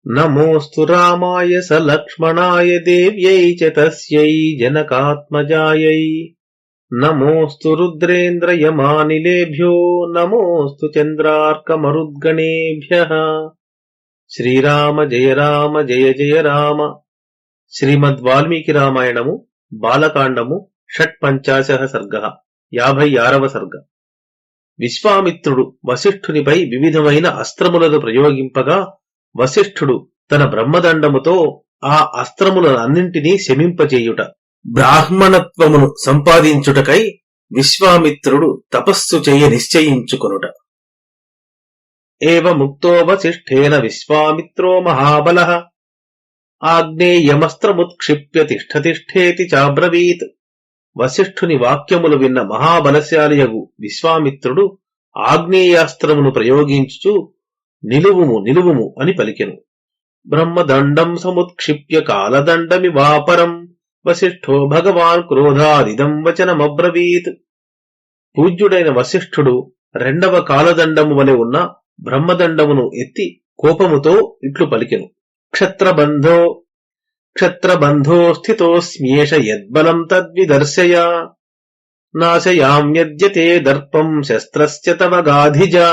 నమోస్తు రామాయ స లక్ష్మణాయ దేవ్యై చ తస్యై జనకాత్మజాయై. నమోస్తు రుద్రేంద్రయమానిలేభ్యో నమోస్తు చంద్రార్కమరుద్గణేభ్యః. శ్రీరామ జయ రామ జయ జయ రామ. శ్రీమద్ వాల్మీకి రామాయణము బాలకాండము షట్పంచాశః సర్గః 56వ సర్గ. విశ్వామిత్రుడు వశిష్ఠునిపై వివిధమైన అస్త్రములను ప్రయోగింపగా వశిష్ఠుడు తన బ్రహ్మదండముతో ఆ అస్త్రములన్నింటినీ శమింపజేయుట, బ్రాహ్మణత్వమును సంపాదించుటకై విశ్వామిత్రుడు తపస్సు చేయ నిశ్చయించుకొనుట. ఏవముక్తో వశిష్ఠేన విశ్వామిత్రో మహాబలః ఆగ్నేయమస్త్రముత్క్షిప్య తిష్ఠతిష్ఠేతి చాబ్రవీత్. వశిష్ఠుని వాక్యములు విన్న మహాబలశాలియగు విశ్వామిత్రుడు ఆగ్నేయాస్త్రమును ప్రయోగించుచు నిలువుము నిలువుము అని పలికెను. బ్రహ్మదండం సముత్క్షిప్య కాలదండమివాపరం వశిష్ఠో భగవాన్ క్రోధాదిదం వచనమబ్రవీత్. పూజ్యుడైన వశిష్ఠుడు రెండవ కాలదండము వలె ఉన్న బ్రహ్మదండమును ఎత్తి కోపముతో ఇట్లు పలికెను. క్షత్రబంధో స్థితోస్మ్యేష యద్బలం తద్విదర్శయ నాశయామ్యద్యతే దర్పం శస్త్రస్య తవ గాధిజా.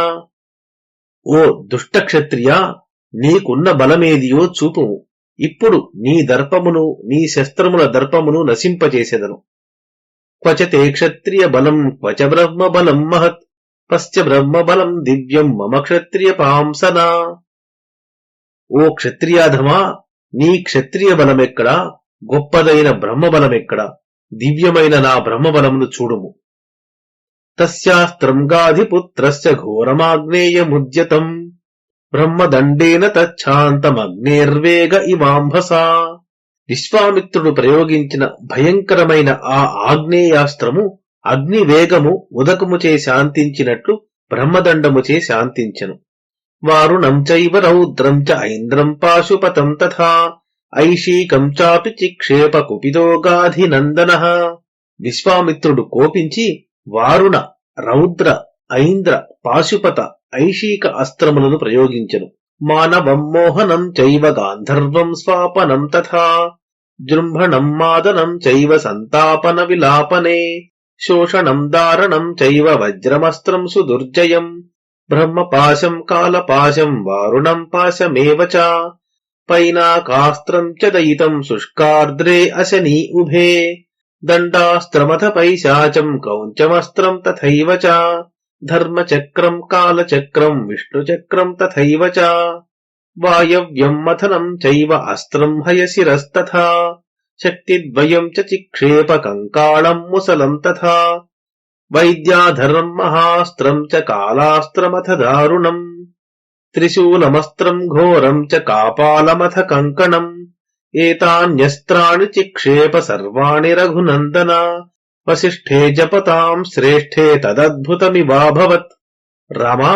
ఓ దుష్టక్షత్రియా, నీకున్న బలమేదియో చూపుము. ఇప్పుడు నీ దర్పమును నీ శస్త్రముల దర్పమును నశింపచేసెదను. క్వచతే క్షత్రియ బలం క్వచ బ్రహ్మబలం మహత్ పశ్చ బ్రహ్మబలం దివ్యం మమ క్షత్రియ పాంసనా. ఓ క్షత్రియాధమా, నీ క్షత్రియ బలమెక్కడా, గొప్పదైన బ్రహ్మబలమెక్కడా, దివ్యమైన నా బ్రహ్మబలమును చూడుము. తస్యాస్త్రం గాధిపుత్రస్య ఘోరమాగ్నేయముద్యతం బ్రహ్మదండేన తచ్ఛాంతమగ్నేర్వేగ ఇవాంభసా. విశ్వామిత్రుడు ప్రయోగించిన భయంకరమైన ఆ ఆగ్నేయాస్త్రము అగ్నివేగము ఉదకముచే శాంతించినట్లు బ్రహ్మదండముచే శాంతించెను. వారుణం చైవ రౌద్రం చ ఐంద్రం పాశుపతం తథా ఐషీకం చాపి చిక్షేప కుపితో గాధినందనః. విశ్వామిత్రుడు కోపించి వారుణ, రౌద్ర, ఐంద్ర, పాశుపత, ఐషీక అస్త్రములను ప్రయోగించెను. మానవం మోహనం చైవ గాంధర్వం స్వాపనం తథా జృంభణం మాదనం చైవ సంతాపన విలాపనే శోషణం దారణం చైవ వజ్రమస్త్రం సుదుర్జయం బ్రహ్మపాశం కాలపాశం వారుణం పాశమేవ చ పైనాకాస్త్రం చ దయితం శుష్కార్ద్రే అశనీ ఉభే దండాస్త్రమథ పైశాచం కౌంచమస్త్రం తథైవ చ ధర్మచక్రం కాలచక్రం విష్ణుచక్రం తథైవ చ వాయవ్యం మథనం చైవ అస్త్రం హయశిరస్తథా శక్తిద్వయం చ చిక్షేప కంకాళం ముసలం తథా వైద్యాధరం మహాస్త్రం చ కాలాస్త్రమథ దారుణం త్రిశూలమస్త్రం ఘోరం చ కాపాలమథ కంకణం ఏతాన్యస్త్రాణి చిక్షేప సర్వాణి రఘునందన వశిష్ఠే జపతాం శ్రేష్ఠే తదద్భుతమివాభవత్. రామా,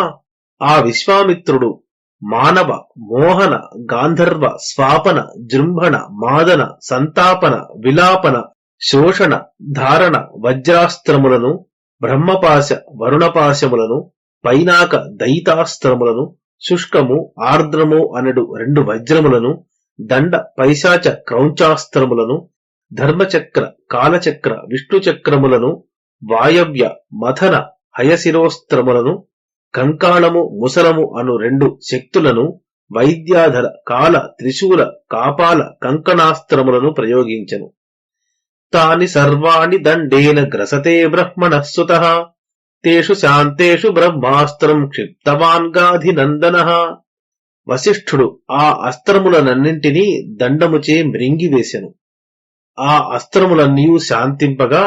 ఆ విశ్వామిత్రుడు మానవ, మోహన, గాంధర్వ, స్వాపన, జృంభణ, మాదన, సంతాపన, విలాపన, శోషణ, ధారణ వజ్రాస్త్రములను, బ్రహ్మపాశ, వరుణపాశములను, పైనాక దయితాస్త్రములను, శుష్కము, ఆర్ద్రము అనడు 2 వజ్రములను, దండ, పైశాచ, క్రౌంచాస్త్రములను, ధర్మచక్ర, కాలచక్ర, విష్ణుచక్రములను, వాయవ్య, మథన, హయశిరోస్త్రములను, కంకాళము, ముసలము అను 2 శక్తులను, వైద్యాధర, కాల, త్రిశూల, కాపాల, కంకణాస్త్రములను ప్రయోగించెను. తాని సర్వాణి దండేన గ్రసతే బ్రహ్మణః సుతః తేషు శాంతేషు బ్రహ్మాస్త్రం క్షిప్తవాన్ గాధినందనః. వశిష్ఠుడు ఆ అస్త్రములనన్నింటినీ దండముచే మృంగివేశెను. ఆ అస్త్రములన్నీ శాంతింపగా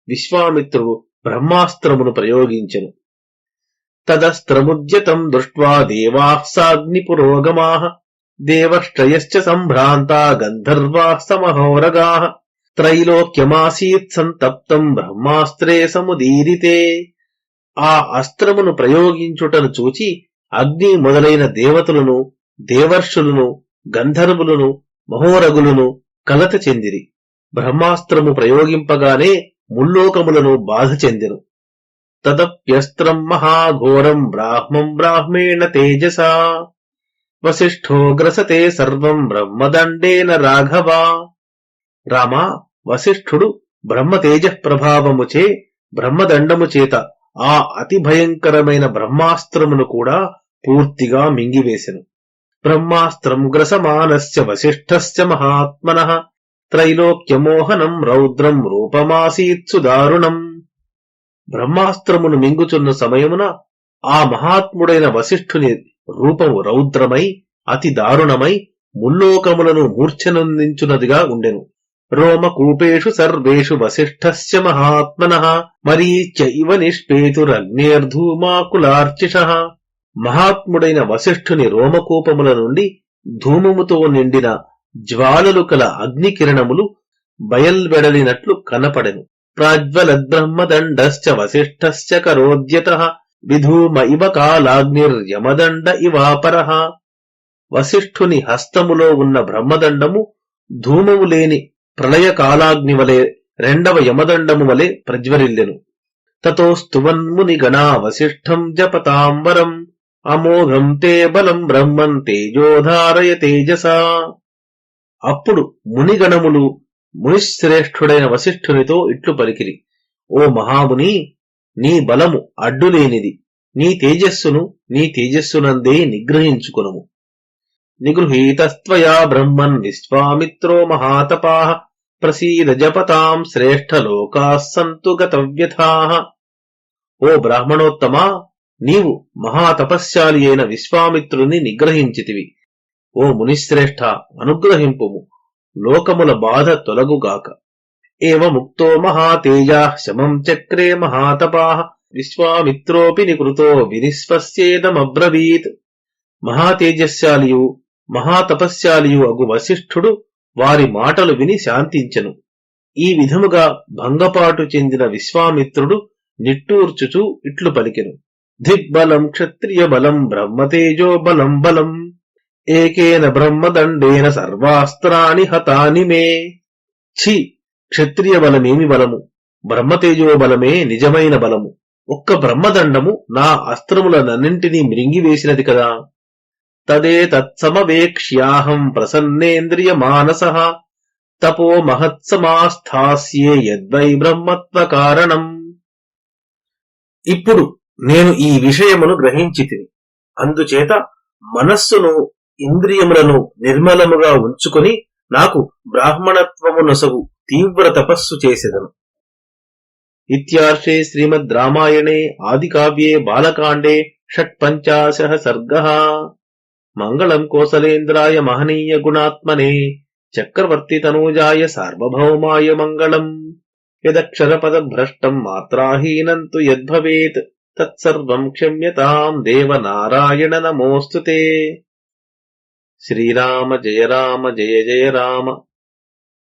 విశ్వామిత్రుడు బ్రహ్మాస్త్రమును ప్రయోగించెను. తదస్త్రముద్యతం దృష్ట్వా దేవాః సాగ్నిపురోగమాః దేవశ్చయశ్చ సంభ్రాంతా గంధర్వాః సమహోరగాః త్రైలోక్యమాసీత్ సంతప్తం బ్రహ్మాస్త్రే సముదీరితే. ఆ అస్త్రమును ప్రయోగించుటను చూచి అగ్ని మొదలైన దేవతలను, దేవర్షులను, గంధర్వులను, మహోరగులను కలత చెందిరి. బ్రహ్మాస్త్రము ప్రయోగింపగానే ముల్లోకములను బాధ చెందెను. తదప్యస్త్రం మహాఘోరం బ్రాహ్మం బ్రాహ్మేణ తేజసా వసిష్ఠో గ్రసతే సర్వం బ్రహ్మదండేన రాఘవ. రామా, వసిష్ఠుడు బ్రహ్మతేజ ప్రభావముచే బ్రహ్మదండము చేత ఆ అతి భయంకరమైన బ్రహ్మాస్త్రమును కూడా పూర్తిగా మింగివేసెను. బ్రహ్మాస్త్రం గ్రసమానస్య వసిష్ఠస్య మహాత్మనః త్రైలోక్యమోహనం రౌద్రం రూపమాసీత్సు దారుణం. బ్రహ్మాస్త్రమును మింగుచున్న సమయమున ఆ మహాత్ముడైన వసిష్ఠుని రూపము రౌద్రమై అతి దారుణమై ముల్లోకములను మూర్ఛనందించునదిగా ఉండెను. రోమకూపేషు సర్వేషు వసిష్ఠస్య మహాత్మనః మరీచ్య ఇవ నిష్పేతురగ్నేర్ధూమాకులార్చిషః. మహాత్ముడైన వసిష్ఠుని రోమకూపముల నుండి ధూమముతో నిండిన జ్వాలలు కల అగ్నికిరణములు బయల్వెడలినట్లు కనపడెను. ప్రాజ్వలద్బ్రహ్మదండశ్చ వసిష్ఠస్య కరోద్యతః విధూమ ఇవ కాలాగ్నిర్యమదండ ఇవాపరః. వసిష్ఠుని హస్తములో ఉన్న బ్రహ్మదండము ధూమము లేని ప్రళయకాలాగ్ని వలె రెండవ యమదండము వలె ప్రజ్వరిల్లెను. తతోస్తువన్మునిగణా వసిష్ఠం జపతాంబరం అమోఘం తే బలం బ్రహ్మం తేజోధారయ తేజసా. అప్పుడు మునిగణములు మునిశ్రేష్ఠుడైన వసిష్ఠునితో ఇట్లు పలికిరి: ఓ మహాముని, నీ బలము అడ్డులేనిది. నీ తేజస్సును నీ తేజస్సునందే నిగ్రహించుకొనుము. నిగృహీతస్త్వయా బ్రహ్మన్ విశ్వామిత్రో మహాతపాః ప్రసీద జపతాం శ్రేష్ఠలోకాః సంతు గతవ్యథాః. ఓ బ్రాహ్మణోత్తమా, నీవు మహాతపశ్శాలి అయిన విశ్వామిత్రుని నిగ్రహించితివి. ఓ మునిశ్రేష్ఠ, అనుగ్రహింపుము, లోకముల బాధ తొలగుగాక. ఏవముక్తో మహాతేజాః శమం చక్రే మహాతపాః విశ్వామిత్రోపి నికృతో వినిస్పశ్యేదమబ్రవీత్. మహాతేజస్శాలియు మహాతపశ్శాలియు అగు వసిష్ఠుడు వారి మాటలు విని శాంతించెను. ఈ విధముగా భంగపాటు చెందిన విశ్వామిత్రుడు నిట్టూర్చుచూ ఇట్లు పలికెను: దిగ్బలం క్షత్రియ బలం బ్రహ్మతేజో బలం బలం ఏకేన బ్రహ్మదండేన సర్వాస్త్రాణి హతాని మే. ఛీ, క్షత్రియ బలమేమి బలము, బ్రహ్మతేజో బలమే నిజమైన బలము. ఒక్క బ్రహ్మదండము నా అస్త్రములనన్నింటినీ మృంగివేసినది కదా. తదేతత్సమవేక్ష్యాహం ప్రసన్నేంద్రియ మానసః తపో మహత్సమాస్థాస్యే యద్వై బ్రహ్మత్వ కారణం. ఇప్పుడు నేను ఈ విషయమును గ్రహించితిని. అందుచేత మనస్సును ఇంద్రియములను నిర్మలముగా ఉంచుకొని నాకు బ్రాహ్మణత్వము నొసగు తీవ్ర తపస్సు చేసెదను. ఇత్యార్షే శ్రీమద్ రామాయణే ఆదికావ్యే బాలకాండే షట్పంచాశః సర్గః. మంగళం కోసలేంద్రాయ మహనీయ గుణాత్మనే చక్రవర్తి తనూజాయ సార్వభౌమాయ మంగళం. యదక్షరపదభ్రష్టం మాత్రాహీనం తు యద్భవేత్ తత్సర్వం క్షమ్యతాం దేవనారాయణ నమోస్తుతే. శ్రీరామ జయ రామ జయ జయ రామ.